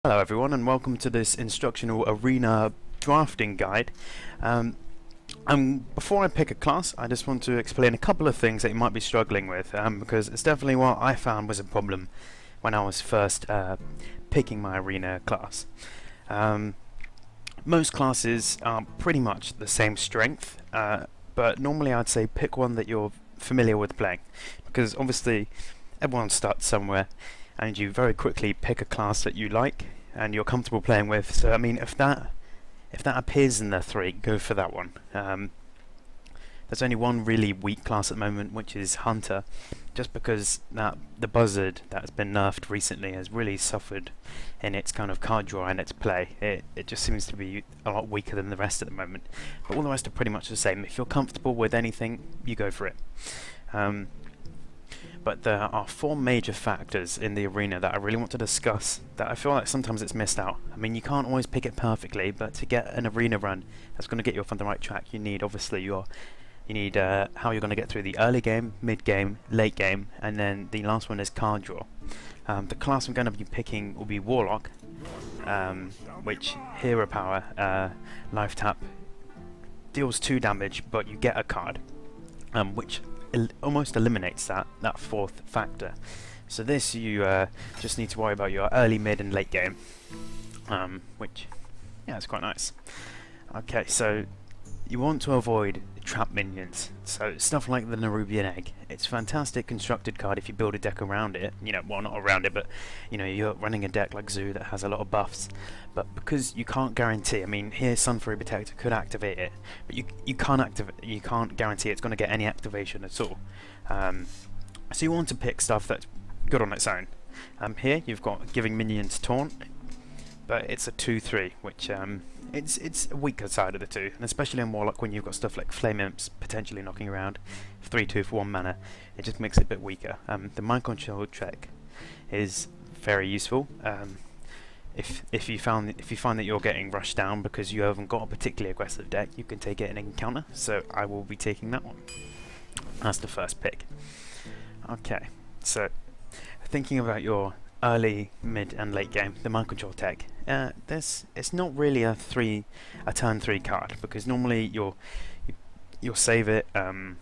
Hello everyone and welcome to this instructional arena drafting guide. Before I pick a class, I just want to explain a couple of things that you might be struggling with, because it's definitely what I found was a problem when I was first picking my arena class. Most classes are pretty much the same strength, but normally I'd say pick one that you're familiar with playing, because obviously everyone starts somewhere and you very quickly pick a class that you like and you're comfortable playing with. So I mean, if that appears in the three, go for that one. There's only one really weak class at the moment, which is Hunter, just because the Buzzard that's been nerfed recently has really suffered in its kind of card draw and its play. It just seems to be a lot weaker than the rest at the moment, but all the rest are pretty much the same. If you're comfortable with anything, you go for it. But there are four major factors in the arena that I really want to discuss that I feel like sometimes it's missed out. I mean, you can't always pick it perfectly, but to get an arena run that's going to get you off on the right track, you need obviously how you're going to get through the early game, mid game, late game, and then the last one is card draw. The class I'm going to be picking will be Warlock, which hero power, life tap, deals 2 damage, but you get a card, which almost eliminates that fourth factor. So this you just need to worry about your early, mid and late game, which it's quite nice. Okay, so you want to avoid trap minions, so stuff like the Nerubian Egg. It's a fantastic constructed card if you build a deck around it, well, not around it, but you're running a deck like Zoo that has a lot of buffs, but because you can't guarantee, I mean, here Sunfury Protector could activate it, but you can't guarantee it's going to get any activation at all. So you want to pick stuff that's good on its own. Here you've got giving minions taunt, but it's a 2/3, which it's a weaker side of the two, and especially in Warlock when you've got stuff like Flame Imps potentially knocking around 3/2 for 1 mana, it just makes it a bit weaker. The mind control check is very useful. If you find that you're getting rushed down because you haven't got a particularly aggressive deck, you can take it in encounter. So I will be taking that one as the first pick. Okay, so thinking about your early, mid and late game, the mind control tech, it's not really a turn 3 card, because normally you'll save it, and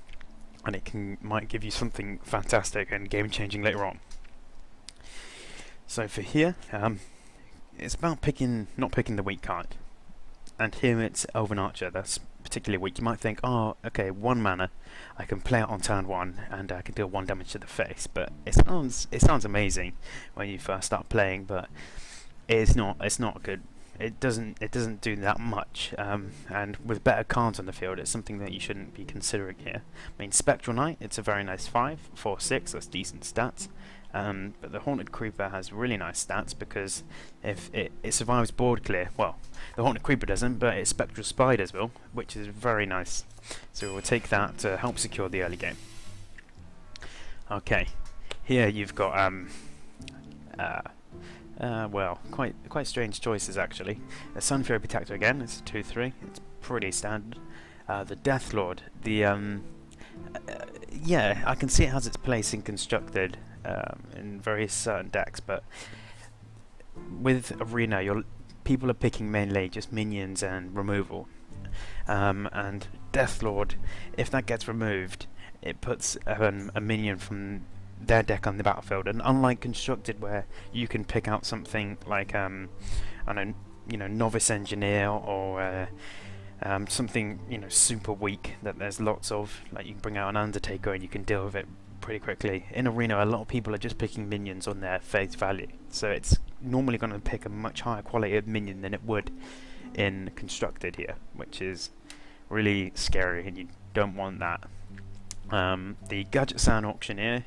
it might give you something fantastic and game changing later on. So for here, it's about not picking the weak card, and here it's Elven Archer that's particularly weak. You might think, oh, okay, 1 mana, I can play it on turn 1 and I can deal 1 damage to the face, but it sounds amazing when you first start playing, but it's not good. It doesn't do that much, and with better cards on the field, it's something that you shouldn't be considering here. I mean, Spectral Knight, it's a very nice 5, 4, 6, that's decent stats. But the Haunted Creeper has really nice stats because if it survives board clear, well, the Haunted Creeper doesn't, but its Spectral Spiders will, which is very nice. So we'll take that to help secure the early game. Okay, here you've got well, quite strange choices actually. The Sunfury Protector again, it's a 2/3, it's pretty standard. The Deathlord, yeah, I can see it has its place in constructed in various certain decks, but with Arena, people are picking mainly just minions and removal, and Deathlord, if that gets removed, it puts a minion from their deck on the battlefield, and unlike constructed where you can pick out something like Novice Engineer or something super weak that there's lots of, like you can bring out an Undertaker and you can deal with it pretty quickly. In Arena, a lot of people are just picking minions on their face value, so it's normally going to pick a much higher quality of minion than it would in constructed here, which is really scary and you don't want that. The Gadget Sound Auctioneer,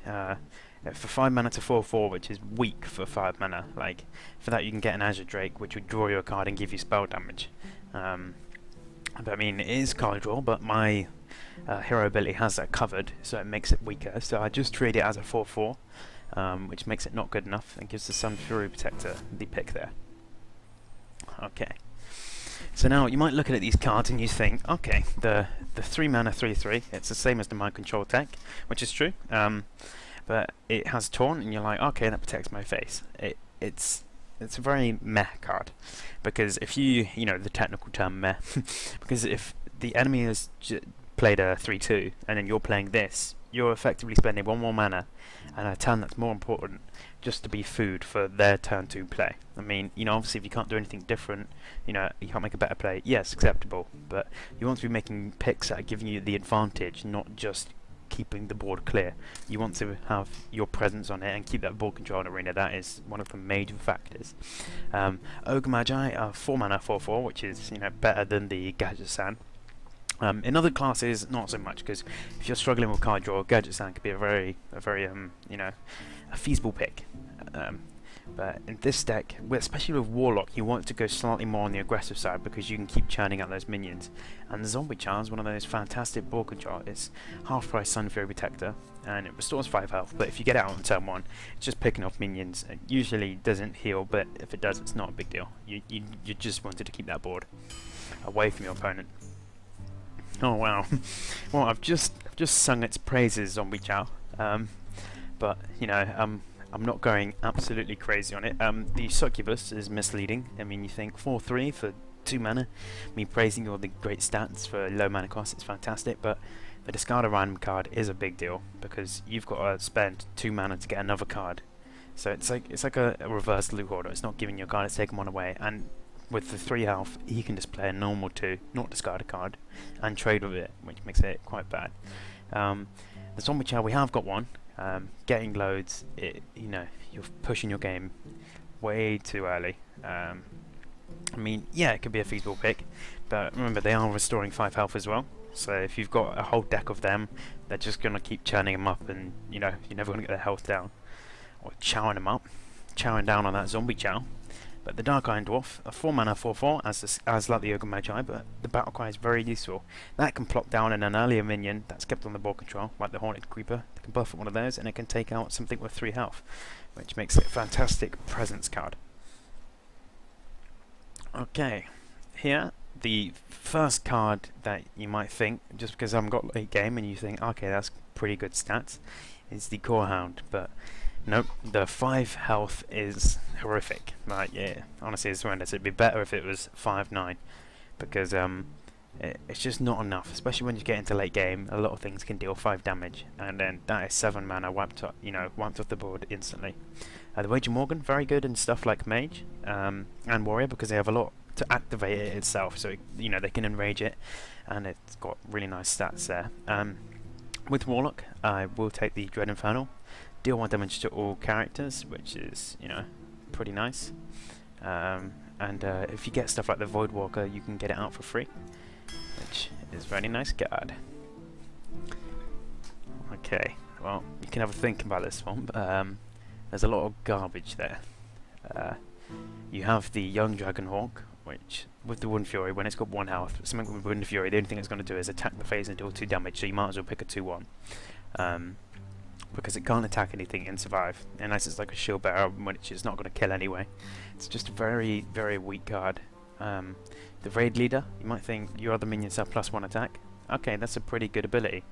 for 5 mana to 4/4, which is weak for 5 mana. Like, for that you can get an Azure Drake, which would draw you a card and give you spell damage. But I mean, it is card draw, but my hero ability has that covered, so it makes it weaker. So I just treat it as a 4/4, which makes it not good enough and gives the Sunfury Protector the pick there. Okay. So now you might look at these cards and you think, okay, the 3 mana 3/3, it's the same as the mind control tech, which is true. But it has taunt, and you're like, okay, that protects my face. It's it's a very meh card, because if you know the technical term meh, because if the enemy has played a 3/2 and then you're playing this, you're effectively spending one more mana and a turn that's more important just to be food for their turn 2 play. I mean, you know, obviously if you can't do anything different, you know, you can't make a better play, yes, acceptable, but you want to be making picks that are giving you the advantage, not just keeping the board clear. You want to have your presence on it and keep that board control in arena. That is one of the major factors. Ogre Magi are 4 mana 4/4, which is, you know, better than the Gadget San. In other classes, not so much, because if you're struggling with card draw, Gadget San could be a very you know, a feasible pick. But in this deck, especially with Warlock, you want to go slightly more on the aggressive side because you can keep churning out those minions. And the Zombie Charm is one of those fantastic board control. It's half price Sun Fury Protector, and it restores 5 health, but if you get it out on turn 1, it's just picking off minions. It usually doesn't heal, but if it does, it's not a big deal. You just wanted to keep that board away from your opponent. Oh wow. Well, I've just sung its praises, Zombie Chow. But you know, I'm not going absolutely crazy on it. The Succubus is misleading. I mean, you think 4/3 for 2 mana, me praising all the great stats for low mana cost, it's fantastic, but the discard a random card is a big deal because you've got to spend 2 mana to get another card. So it's like a reverse loot hoarder. It's not giving you a card, it's taking one away. And with the 3 health, he can just play a normal 2, not discard a card, and trade with it, which makes it quite bad. The Zombie Chow, we have got one. Getting loads, you know, you're pushing your game way too early. I mean, yeah, it could be a feasible pick, but remember they are restoring 5 health as well. So if you've got a whole deck of them, they're just gonna keep churning them up, and you know you're never gonna get their health down, or chowing them up, chowing down on that Zombie Chow. But the Dark Iron Dwarf, a 4 mana 4/4, as like the Ogre Magi, but the battle cry is very useful. That can plop down in an earlier minion that's kept on the board control, like the Haunted Creeper. They can buff at one of those, and it can take out something with 3 health, which makes it a fantastic presence card. Okay, here, the first card that you might think, just because I haven't got late game, and you think, okay, that's pretty good stats, is the Core Hound, but nope, the 5 health is horrific. Like, yeah, honestly, it's horrendous. It'd be better if it was 5/9, because it's just not enough. Especially when you get into late game, a lot of things can deal 5 damage, and then that is 7 mana wiped off the board instantly. The Wager Morgan, very good in stuff like Mage and Warrior, because they have a lot to activate it itself. So you know they can enrage it, and it's got really nice stats there. With Warlock, I will take the Dread Infernal. Deal 1 damage to all characters, which is, you know, pretty nice. If you get stuff like the Void Walker, you can get it out for free, which is very nice card. Okay, well, you can have a think about this one, but there's a lot of garbage there. You have the Young Dragonhawk, which, with the Wind Fury, when it's got 1 health, something with Wind Fury, the only thing it's going to do is attack the phase and deal 2 damage, so you might as well pick a 2/1. Because it can't attack anything and survive, unless it's like a shield bearer, which is not going to kill anyway. It's just a very, very weak card. The Raid Leader, you might think your other minions have +1 attack. Okay, that's a pretty good ability,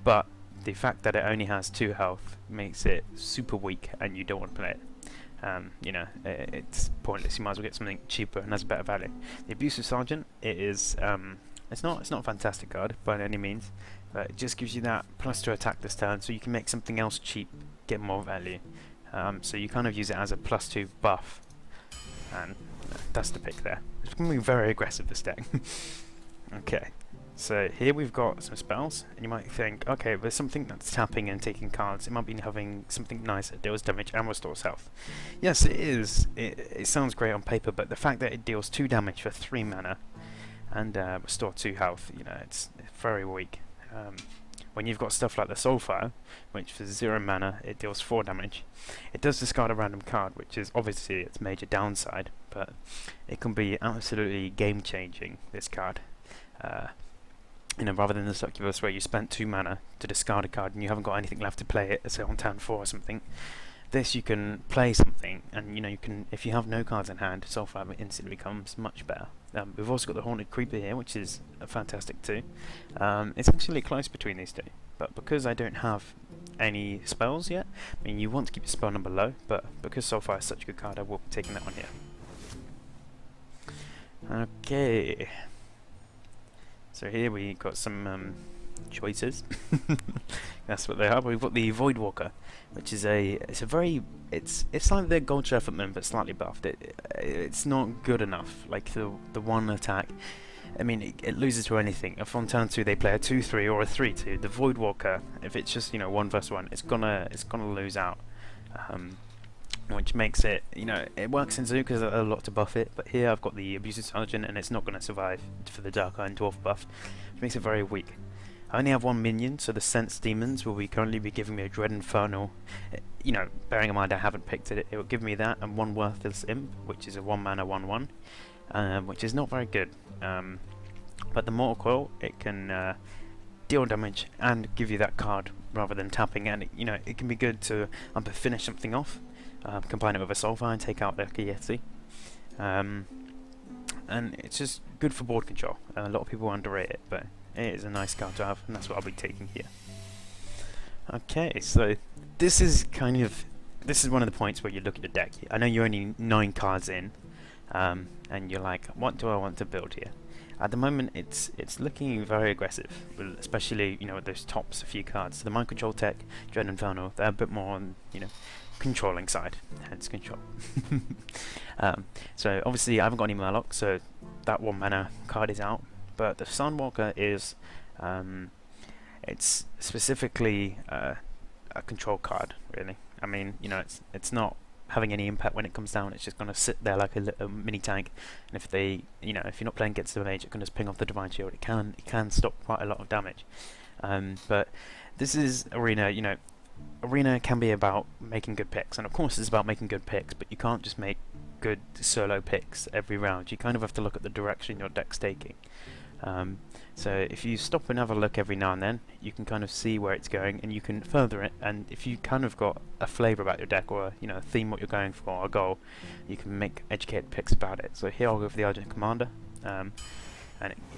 but the fact that it only has 2 health makes it super weak, and you don't want to play it. You know, it's pointless. You might as well get something cheaper and has better value. The Abusive Sergeant, it is it's not a fantastic card by any means, but it just gives you that +2 attack this turn, so you can make something else cheap, get more value. So you kind of use it as a +2 buff, and that's the pick there. It's becoming very aggressive, this deck. Okay, so here we've got some spells, and you might think, okay, there's something that's tapping and taking cards. It might be having something nice that deals damage and restores health. Yes, it is. It sounds great on paper, but the fact that it deals 2 damage for 3 mana and restore 2 health, you know, it's very weak. When you've got stuff like the Soulfire, which for 0 mana it deals 4 damage, it does discard a random card, which is obviously its major downside, but it can be absolutely game changing, this card. You know, rather than the Succubus where you spent 2 mana to discard a card and you haven't got anything left to play it, say on turn 4 or something, this you can play something, and you know, you can, if you have no cards in hand, Soulfire instantly becomes much better. We've also got the Haunted Creeper here, which is fantastic too. It's actually close between these two, but because I don't have any spells yet. I mean, you want to keep your spell number low, but because Soulfire is such a good card, I will be taking that one here. Okay, so here we got some choices. That's what they are. We've got the Voidwalker, which is it's like the Gold Shepherdman but slightly buffed. It's not good enough. Like the one attack, I mean, it loses to anything. If on turn 2 they play a 2/3 or a 3/2, the Voidwalker, if it's just 1 versus 1, it's gonna lose out. Which makes it, it works in Zoo because there's a lot to buff it, but here I've got the Abusive Sergeant and it's not going to survive for the Dark Iron Dwarf buff, which makes it very weak. I only have 1 minion, so the Sense Demons will currently be giving me a Dread Infernal. Bearing in mind I haven't picked it, it will give me that and 1 Worthless Imp, which is a 1 mana 1/1, which is not very good. But the Mortal Coil, it can deal damage and give you that card rather than tapping, and it can be good to finish something off. Combine it with a Soulfire and take out the Yeti. And it's just good for board control. A lot of people underrate it, but it is a nice card to have, and that's what I'll be taking here. Okay, so this is one of the points where you look at the deck. I know you're only 9 cards in, and you're like, what do I want to build here? At the moment, it's looking very aggressive, especially with those tops a few cards. So the Mind Control Tech, Dread Inferno, they're a bit more on controlling side, hence control. So obviously I haven't got any Murloc, so that 1 mana card is out. But the Sunwalker is, it's specifically a control card, really. I mean, it's not having any impact when it comes down. It's just going to sit there like a little mini tank. And if if you're not playing against the mage, it can just ping off the Divine Shield. It can stop quite a lot of damage. But this is Arena. Arena can be about making good picks, and of course it's about making good picks, but you can't just make good solo picks every round. You kind of have to look at the direction your deck's taking. So if you stop and have a look every now and then, you can kind of see where it's going, and you can further it. And if you kind of got a flavour about your deck, or a theme what you're going for, a goal, you can make educated picks about it. So here I'll go for the Urgent Commander, and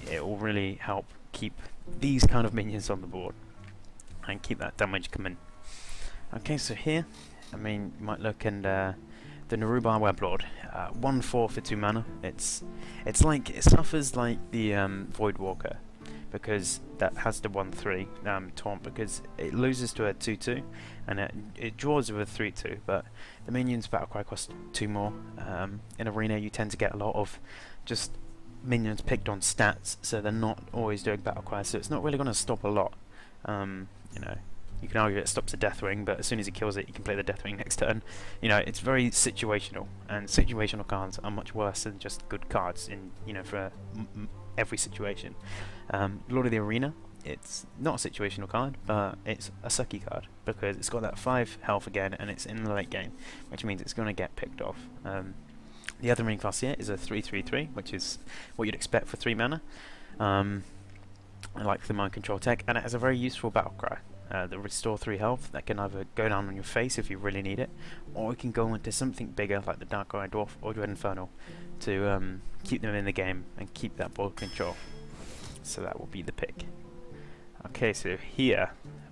it will really help keep these kind of minions on the board and keep that damage coming. Okay, so here, I mean, you might look and the Narubar Weblord, 1/4 for 2 mana. It suffers like the Voidwalker, because that has the 1/3 taunt, because it loses to a 2/2 and it draws with a 3/2, but the minions battlecry cost 2 more. In Arena you tend to get a lot of just minions picked on stats, so they're not always doing battlecry, so it's not really going to stop a lot. You can argue it stops a Deathwing, but as soon as he kills it, you can play the Deathwing next turn. It's very situational, and situational cards are much worse than just good cards in for every situation. Lord of the Arena, it's not a situational card, but it's a sucky card because it's got that 5 health again, and it's in the late game, which means it's going to get picked off. The other Marine class here is a 3/3/3, which is what you'd expect for 3 mana. I like the Mind Control Tech, and it has a very useful battlecry. The restore 3 health, that can either go down on your face if you really need it, or it can go into something bigger like the Dark Iron Dwarf or Dread Infernal to keep them in the game and keep that board control. So that will be the pick. Okay, so here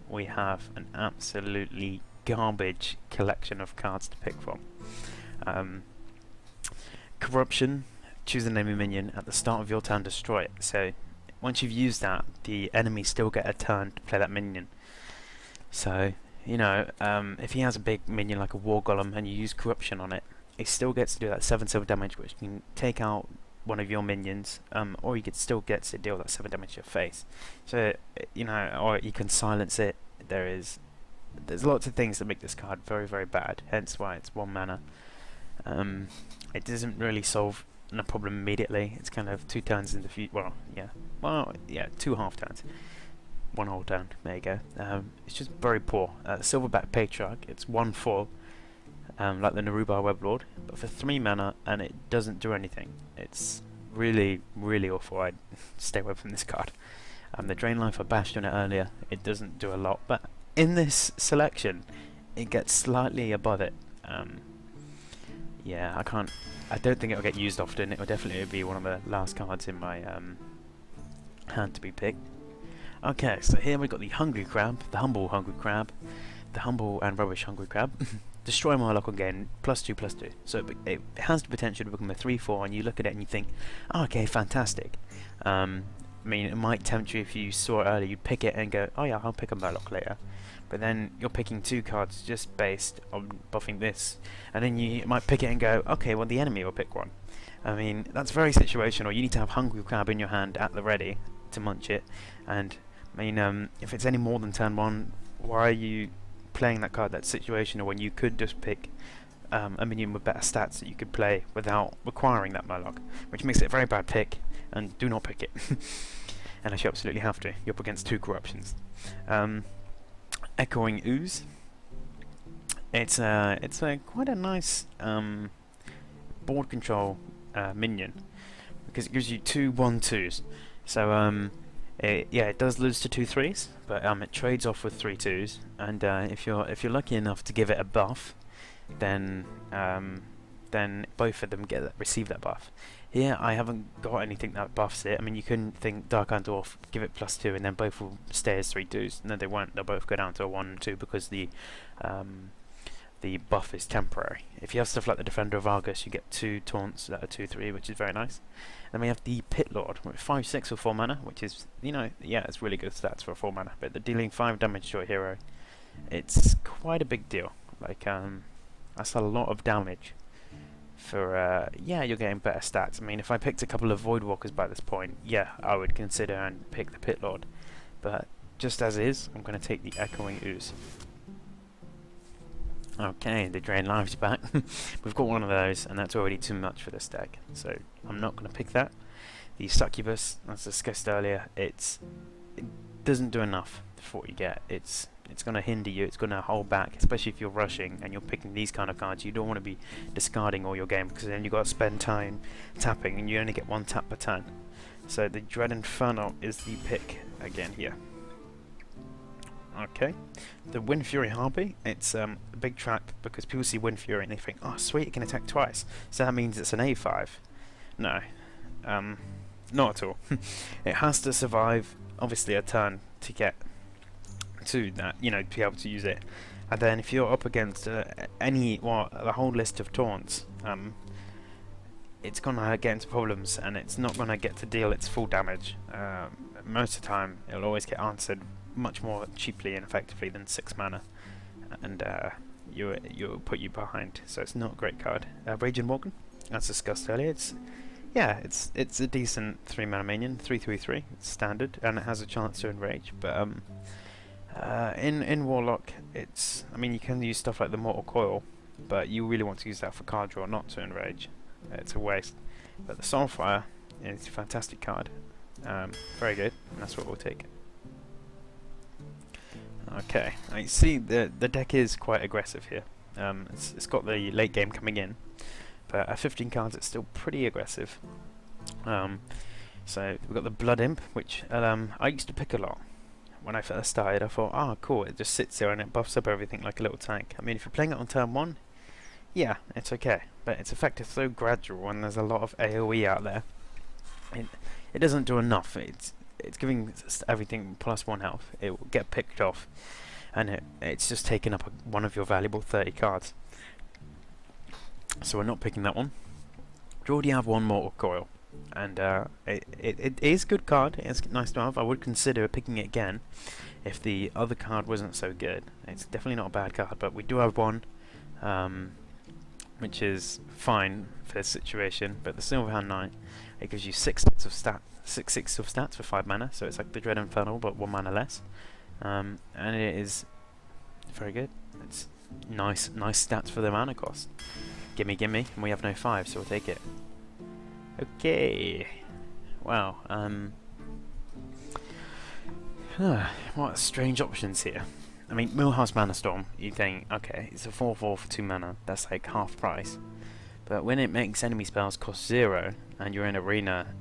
we have an absolutely garbage collection of cards to pick from. Corruption, choose a enemy minion at the start of your turn, destroy it. So once you've used that, the enemy still get a turn to play that minion. So, if he has a big minion like a War Golem and you use Corruption on it, he still gets to do that 7 silver damage, which can take out one of your minions, or he still gets to deal that 7 damage to your face. So, or you can silence it. There's lots of things that make this card very, very bad, hence why it's 1 mana. It doesn't really solve the problem immediately. It's kind of 2 turns in the future. 2 half turns. 1 whole turn. There you go. It's just very poor. Silverback Patriarch, it's 1/4, like the Narubar Weblord, but for 3 mana, and it doesn't do anything. It's really, really awful. I'd stay away from this card. The Drain Life, I bashed on it earlier. It doesn't do a lot, but in this selection, it gets slightly above it. Yeah, I don't think it'll get used often. It will definitely be one of the last cards in my hand to be picked. Okay, so here we've got the Hungry Crab, the Humble Hungry Crab. the Humble and Rubbish Hungry Crab. Destroy Murloc again, +2/+2. So it has the potential to become a 3/4, and you look at it and you think, oh, okay, fantastic. I mean, it might tempt you if you saw it earlier, you'd pick it and go, oh yeah, I'll pick a Murloc later. But then you're picking 2 cards just based on buffing this, and then you might pick it and go, okay, well the enemy will pick one. I mean, that's very situational. You need to have Hungry Crab in your hand at the ready to munch it, and I mean, if it's any more than turn 1, why are you playing that card? That's situational when you could just pick a minion with better stats that you could play without requiring that Murloc, which makes it a very bad pick, and do not pick it. Unless you absolutely have to. You're up against 2 corruptions. Echoing Ooze. It's a quite a nice board control minion, because it gives you 2 1/2s. So it does lose to 2 3s, but it trades off with 3 2s, and if you're lucky enough to give it a buff, then both of them receive that buff. Here I haven't got anything that buffs it. I mean, you couldn't think Dark Iron Dwarf, give it +2, and then both will stay as 3 2s. No, they won't. They'll both go down to a 1 and 2 because the buff is temporary. If you have stuff like the Defender of Argus, you get 2 taunts that are 2/3, which is very nice. Then we have the Pit Lord with 5/6 or 4 mana, which is, yeah, it's really good stats for a 4 mana. But they're dealing 5 damage to a hero. It's quite a big deal. Like, that's a lot of damage. For yeah, you're getting better stats. I mean, if I picked a couple of Voidwalkers by this point, yeah, I would consider and pick the Pit Lord. But just as is, I'm going to take the Echoing Ooze. Okay, the Drain Lives back. We've got one of those, and that's already too much for this deck, so I'm not going to pick that. The Succubus, as discussed earlier, it doesn't do enough for what you get. It's going to hinder you, it's going to hold back, especially if you're rushing and you're picking these kind of cards. You don't want to be discarding all your game, because then you've got to spend time tapping, and you only get 1 tap per turn. So the Dread Inferno is the pick again here. Okay, the Wind Fury Harpy, it's a big trap because people see Wind Fury and they think, oh sweet, it can attack twice, so that means it's an A5. No, not at all. It has to survive, obviously, a turn to get to that, to be able to use it. And then if you're up against the whole list of taunts, it's gonna get into problems, and it's not gonna get to deal its full damage. Most of the time, it'll always get answered much more cheaply and effectively than 6 mana, and you'll put you behind. So it's not a great card. Raging Morgan, as discussed earlier, it's a decent 3 mana minion, 3/3/3. It's standard, and it has a chance to enrage. But in Warlock, I mean, you can use stuff like the Mortal Coil, but you really want to use that for card draw, not to enrage. It's a waste. But the Soulfire is a fantastic card. Very good, and that's what we'll take. Okay, I see the deck is quite aggressive here. It's got the late game coming in, but at 15 cards it's still pretty aggressive. So we've got the Blood Imp, which I used to pick a lot. When I first started, I thought, oh cool, it just sits there and it buffs up everything like a little tank. I mean, if you're playing it on turn 1, yeah, it's okay, but its effect is so gradual, and there's a lot of AoE out there. It doesn't do enough. It's giving everything +1 health. It will get picked off, and it's just taking up one of your valuable 30 cards. So we're not picking that one. You already have one Mortal Coil, and it is a good card. It's nice to have. I would consider picking it again if the other card wasn't so good. It's definitely not a bad card, but we do have one, which is fine for this situation. But the Silverhand Knight, it gives you 6 6 of stats for 5 mana, so it's like the Dread Infernal but 1 mana less, and it is very good. It's nice stats for the mana cost. Gimme, and we have no 5, so we'll take it. Okay, wow. What strange options here. I mean, Millhouse Mana Storm, you think, okay, it's a 4/4 for 2 mana, that's like half price. But when it makes enemy spells cost 0, and you're in arena,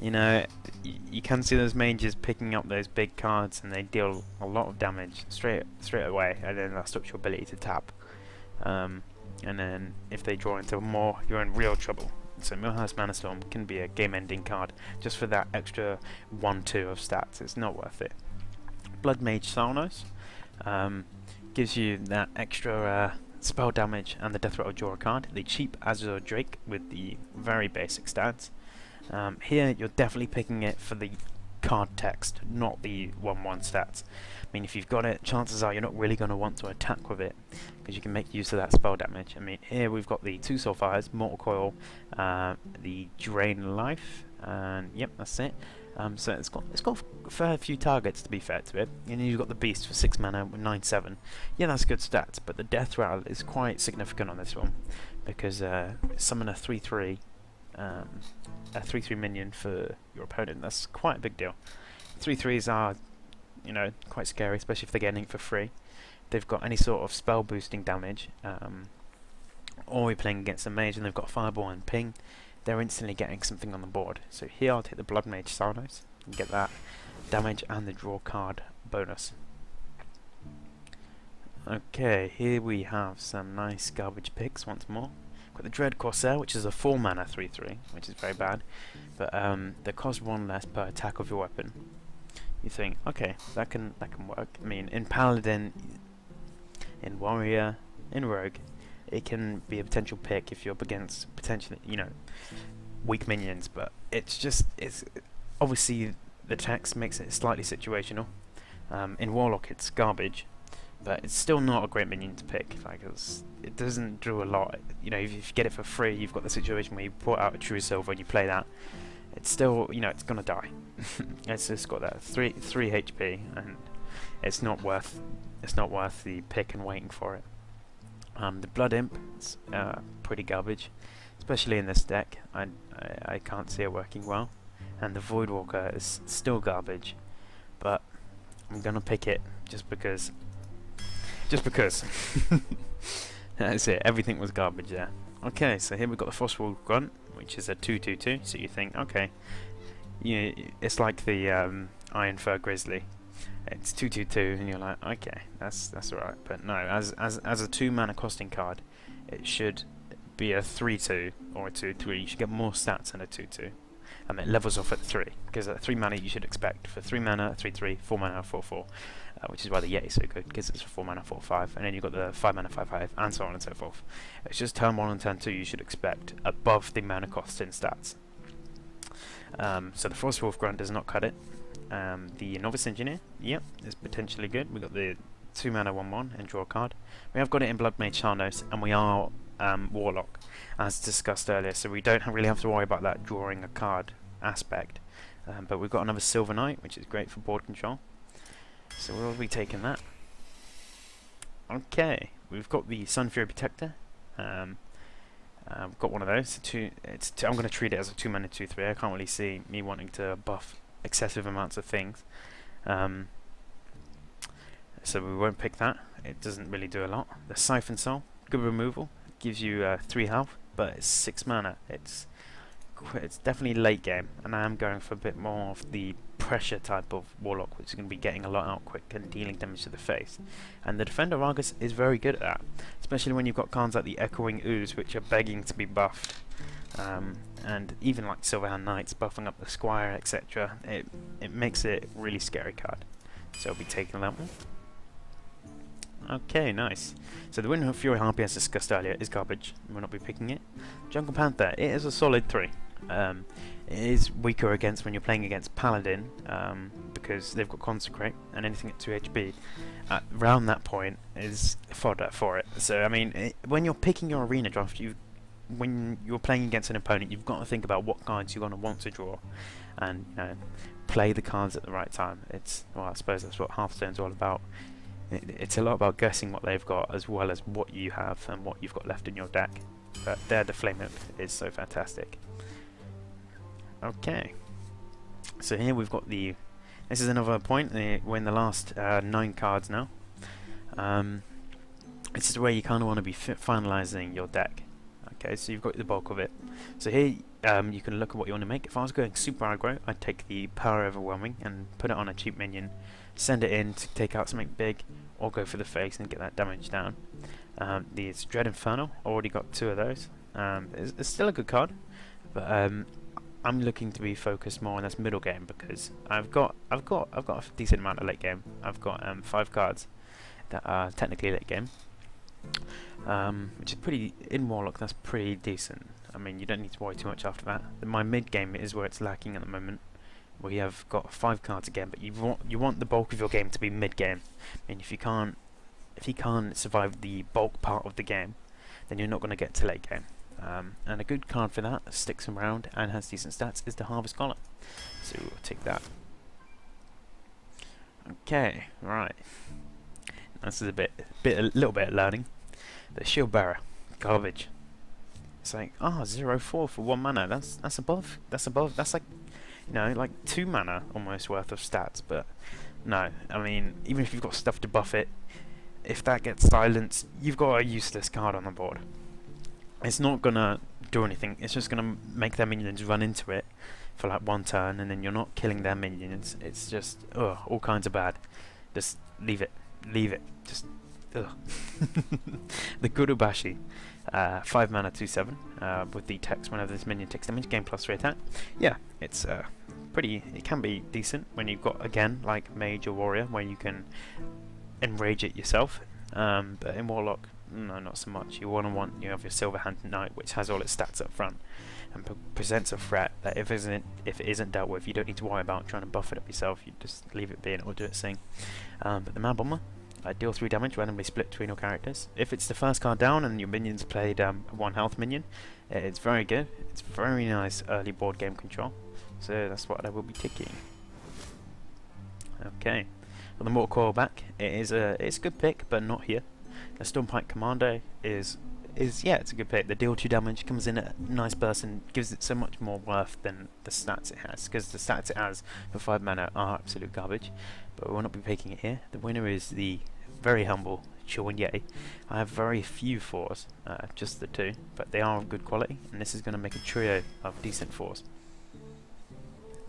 you can see those mages picking up those big cards, and they deal a lot of damage straight away, and then that stops your ability to tap. And then if they draw into more, you're in real trouble. So Millhouse Mana Storm can be a game-ending card just for that extra 1/2 of stats. It's not worth it. Blood Mage Salnos. Gives you that extra spell damage and the death rattle draw a card. The cheap Azure Drake with the very basic stats. Here you're definitely picking it for the card text, not the 1/1 stats. I mean, if you've got it, chances are you're not really going to want to attack with it, because you can make use of that spell damage. I mean, here we've got the 2 Soulfires, Mortal Coil, the Drain Life, and yep, that's it. So it's got a fair few targets, to be fair to it. And you've got the Beast for 6 mana with 9/7. Yeah, that's good stats, but the death rattle is quite significant on this one, because summon a 3/3 a 3/3 minion for your opponent. That's quite a big deal. 3/3s are, you know, quite scary, especially if they're getting it for free. They've got any sort of spell boosting damage, or you're playing against a mage and they've got Fireball and Ping, they're instantly getting something on the board. So here I'll take the Blood Mage Sardos and get that damage and the draw card bonus. Okay, here we have some nice garbage picks once more. Got the Dread Corsair, which is a 4 mana 3/3, which is very bad, but they cost 1 less per attack of your weapon. You think, okay, that can work. I mean, in Paladin, in Warrior, in Rogue, it can be a potential pick if you're up against potentially, you know, weak minions, but it's obviously the text makes it slightly situational. In Warlock it's garbage, but it's still not a great minion to pick. Like, it doesn't do a lot. You know, if you get it for free, you've got the situation where you put out a True Silver and you play that. It's still, you know, it's gonna die. It's just got that 3 HP, and it's not worth the pick and waiting for it. The Blood Imp is pretty garbage, especially in this deck. I can't see it working well. And the Voidwalker is still garbage, but I'm gonna pick it just because. Just because. That's it. Everything was garbage there. Okay, so here we've got the Frostwall Grunt, which is a 2/2/2. So you think, okay, it's like the Iron Fur Grizzly. It's 2/2/2, and you're like, okay, that's alright. But no, as a 2 mana costing card, it should be a 3/2 or a 2/3. You should get more stats than a 2/2. It levels off at 3, because at 3 mana you should expect for 3 mana, 3/3, 4 mana, 4/4, which is why the Yeti is so good, because it's 4 mana, 4/5, and then you've got the 5 mana, 5/5, and so on and so forth. It's just turn 1 and turn 2 you should expect above the mana cost in stats. So the Frostwolf Grunt does not cut it. The Novice Engineer, yep, is potentially good. We've got the 2 mana 1/1 and draw a card. We have got it in Blood Mage Charnos, and we are Warlock, as discussed earlier, so we don't really have to worry about that drawing a card aspect. But we've got another Silver Knight, which is great for board control. So we'll be taking that. Okay, we've got the Sun Fury Protector. I've got one of those. I'm going to treat it as a 2 mana 2/3. I can't really see me wanting to buff excessive amounts of things. So we won't pick that. It doesn't really do a lot. The Siphon Soul, good removal. Gives you 3 health, but it's 6 mana. It's definitely late game, and I am going for a bit more of the pressure type of Warlock, which is going to be getting a lot out quick and dealing damage to the face. And the Defender Argus is very good at that, especially when you've got cards like the Echoing Ooze, which are begging to be buffed. And even like Silverhand Knights buffing up the Squire, etc. It makes it a really scary card. So I'll be taking that one. Okay, nice. So the Wind Fury Harpy, as discussed earlier, is garbage. We'll not be picking it. Jungle Panther, it is a solid 3. It is weaker against when you're playing against Paladin, because they've got Consecrate, and anything at 2 HP around that point is fodder for it. So I mean, when you're picking your arena draft, when you're playing against an opponent, you've got to think about what cards you're going to want to draw, and play the cards at the right time. Well, I suppose that's what Hearthstone's all about. It's a lot about guessing what they've got as well as what you have and what you've got left in your deck. But there, the Flame Imp is so fantastic. Okay, so here we've got this is another point. We're in the last 9 cards now. This is where you kind of want to be finalising your deck. Okay, so you've got the bulk of it. So here you can look at what you want to make. If I was going super aggro, I'd take the Power Overwhelming and put it on a cheap minion, send it in to take out something big, or go for the face and get that damage down. The Dread Infernal, already got 2 of those. It's still a good card, but I'm looking to be focused more on this middle game, because I've got a decent amount of late game. I've got 5 cards, that are technically late game, which is pretty, in Warlock, that's pretty decent. I mean, you don't need to worry too much after that. My mid game is where it's lacking at the moment. We have got 5 cards again, but you want the bulk of your game to be mid game. I mean, if you can't survive the bulk part of the game, then you're not going to get to late game. And a good card for that, sticks around and has decent stats, is the Harvest Collar. So we'll take that. Okay, right. This is a little bit of learning. The Shield Bearer, garbage. It's like, 0-4 for 1 mana. That's above. That's like, you know, like 2 mana almost worth of stats. But no, I mean, even if you've got stuff to buff it, if that gets silenced, you've got a useless card on the board. It's not gonna do anything. It's just gonna make their minions run into it for like 1 turn, and then you're not killing their minions. It's just all kinds of bad. Just leave it. Just the Gurubashi, 5 mana 2/7 with the text whenever this minion takes damage, gain +3 attack. Yeah, it's it can be decent when you've got, again, like Mage or Warrior, where you can enrage it yourself. But in Warlock, no, not so much. You have your Silverhand Knight, which has all its stats up front and presents a threat that if it isn't dealt with, you don't need to worry about trying to buff it up yourself. You just leave it be and it will do its thing. But the Mad Bomber, deal 3 damage, randomly split between your characters. If it's the first card down and your minions played 1 health minion, it's very good. It's very nice early board game control. So that's what I will be taking. Okay. Well, the Mortal Coil back, it's a good pick, but not here. The Stormpike Commando is yeah, it's a good pick. The deal 2 damage comes in at a nice burst and gives it so much more worth than the stats it has, because the stats it has for 5 mana are absolute garbage. But we will not be picking it here. The winner is the very humble Chillwind Yeti. I have very few 4s, just the 2, but they are of good quality, and this is going to make a trio of decent 4s.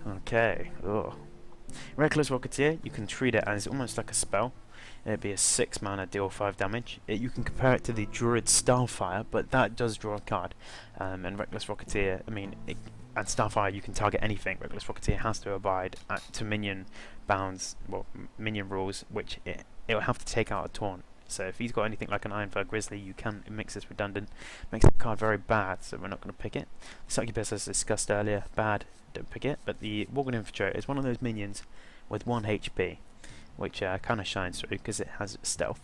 Okay. Ugh. Reckless Rocketeer, you can treat it as almost like a spell. It'd be a 6 mana, deal 5 damage. You can compare it to the Druid Starfire, but that does draw a card. And Reckless Rocketeer, I mean, and Starfire, you can target anything. Reckless Rocketeer has to abide to minion bounds, well, minion rules, which it will have to take out a taunt. So if he's got anything like an Ironfur Grizzly, it makes this redundant. Makes the card very bad, so we're not going to pick it. Succubus, as discussed earlier, bad, don't pick it. But the Worgen Infiltrator is one of those minions with 1 HP, which kind of shines through because it has stealth.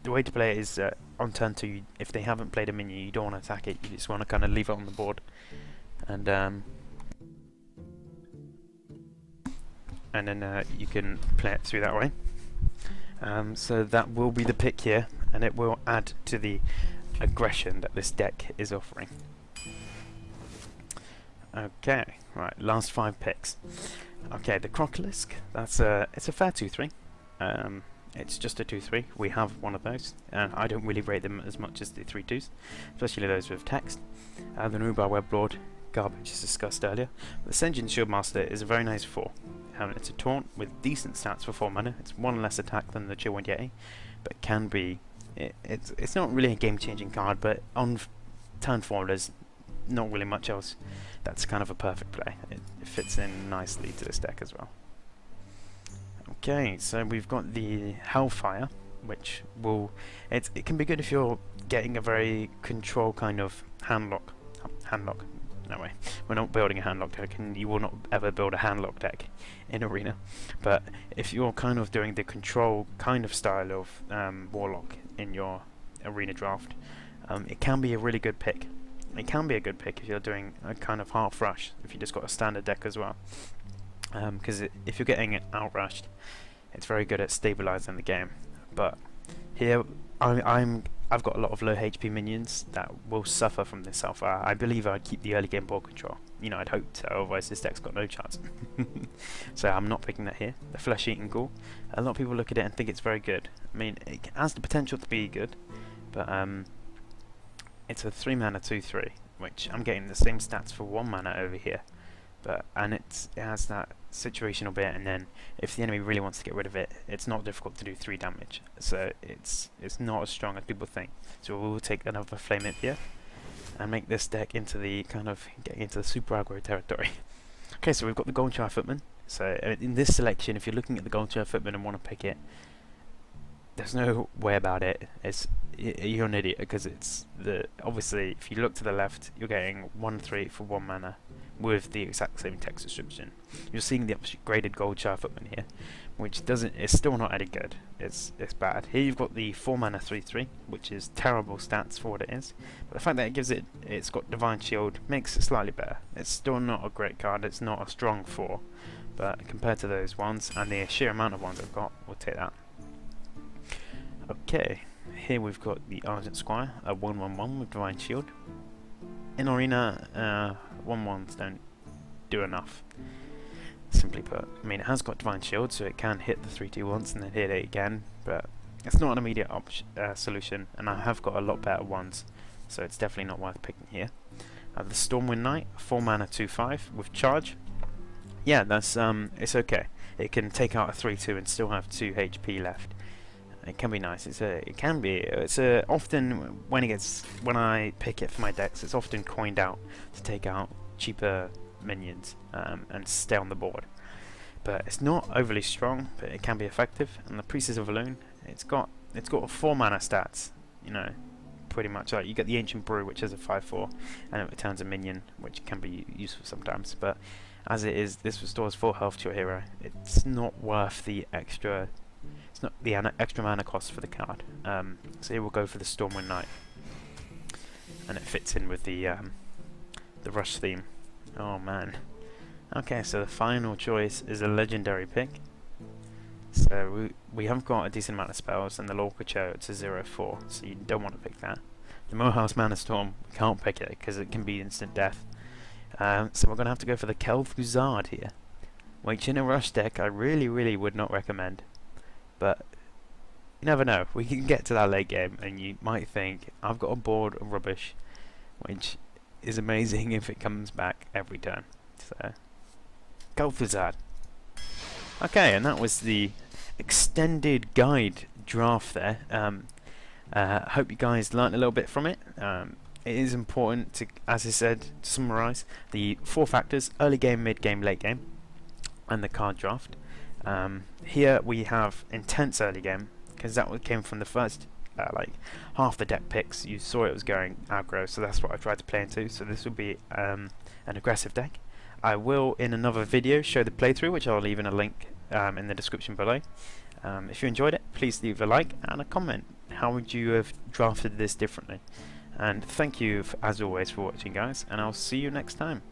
The way to play it is on turn 2, if they haven't played a minion, you don't want to attack it, you just want to kind of leave it on the board. And then you can play it through that way. So that will be the pick here, and it will add to the aggression that this deck is offering. Okay, right, last 5 picks. Okay, the Crocolisk, it's a fair 2/3. It's just a 2/3. We have one of those, and I don't really rate them as much as the 3/2s, especially those with text. The Nubar Weblord, garbage, as discussed earlier. The Senjin Shieldmaster is a very nice 4. It's a taunt with decent stats for 4 mana. It's 1 less attack than the Chillwind Yeti, but can be. It's not really a game-changing card, but on turn 4 there's not really much else. That's kind of a perfect play. It fits in nicely to this deck as well. Okay, so we've got the Hellfire, which it can be good if you're getting a very control kind of handlock. No way. We're not building a handlock deck, and you will not ever build a handlock deck in Arena. But if you're kind of doing the control kind of style of Warlock in your Arena draft, it can be a really good pick. It can be a good pick if you're doing a kind of half rush, if you just got a standard deck as well. Because if you're getting outrushed, it's very good at stabilizing the game. But here, I've got a lot of low HP minions that will suffer from this Hellfire. I believe I'd keep the early game board control. You know, I'd hope so, otherwise this deck's got no chance. So I'm not picking that here. The Flesh-Eating Ghoul, a lot of people look at it and think it's very good. I mean, it has the potential to be good, but it's a 3 mana 2/3, which I'm getting the same stats for 1 mana over here. And it has that situational bit, and then if the enemy really wants to get rid of it, it's not difficult to do 3 damage. So it's not as strong as people think. So we'll take another Flame Imp here and make this deck into the getting into the super aggro territory. Okay, so we've got the Goldshire Footman. So in this selection, if you're looking at the Goldshire Footman and want to pick it, there's no way about it. You're an idiot, because it's obviously if you look to the left, you're getting 1/3 for 1 mana with the exact same text description. You're seeing the upgraded gold Shire Footman here, which it's still not any good. It's bad. Here you've got the 4 mana 3/3, which is terrible stats for what it is. But the fact that it's got Divine Shield makes it slightly better. It's still not a great card. It's not a strong 4, but compared to those ones and the sheer amount of ones I've got, we'll take that. Okay, here we've got the Argent Squire, a 1/1/1 with Divine Shield. In Arena, 1/1s don't do enough, simply put. I mean, it has got Divine Shield, so it can hit the 3/2 once and then hit it again, but it's not an immediate solution, and I have got a lot better ones, so it's definitely not worth picking here. The Stormwind Knight, 4 mana 2/5 with charge. Yeah, that's it's okay. It can take out a 3/2 and still have 2 HP left. It can be nice. It's often when I pick it for my decks, it's often coined out to take out cheaper minions and stay on the board. But it's not overly strong, but it can be effective. And the Priestess of Elune, it's got 4 mana stats. You know, pretty much. Like you get the Ancient Brew, which is a 5/4, and it returns a minion, which can be useful sometimes. But as it is, this restores 4 health to your hero. It's not worth the extra. It's not the extra mana cost for the card. So here we'll go for the Stormwind Knight, and it fits in with the Rush theme. Oh man. Okay, so the final choice is a legendary pick. So we have got a decent amount of spells, and the Lorca Chariot's a 0/4, so you don't want to pick that. The Morehouse Mana Storm, we can't pick it because it can be instant death. So we're going to have to go for the Kel'Thuzad here, which in a rush deck I really would not recommend. But you never know, we can get to that late game and you might think, I've got a board of rubbish, which is amazing if it comes back every turn. So, Kel'Thuzad. Okay, and that was the extended guide draft there. Hope you guys learnt a little bit from it. It is important to, as I said, to summarise the 4 factors: early game, mid game, late game, and the card draft. Here we have intense early game, because that came from the first like half the deck picks. You saw it was going aggro, so that's what I tried to play into. So this will be an aggressive deck. I will in another video show the playthrough, which I'll leave in a link in the description below. If you enjoyed it, please leave a like and a comment. How would you have drafted this differently? And thank you as always for watching, guys, and I'll see you next time.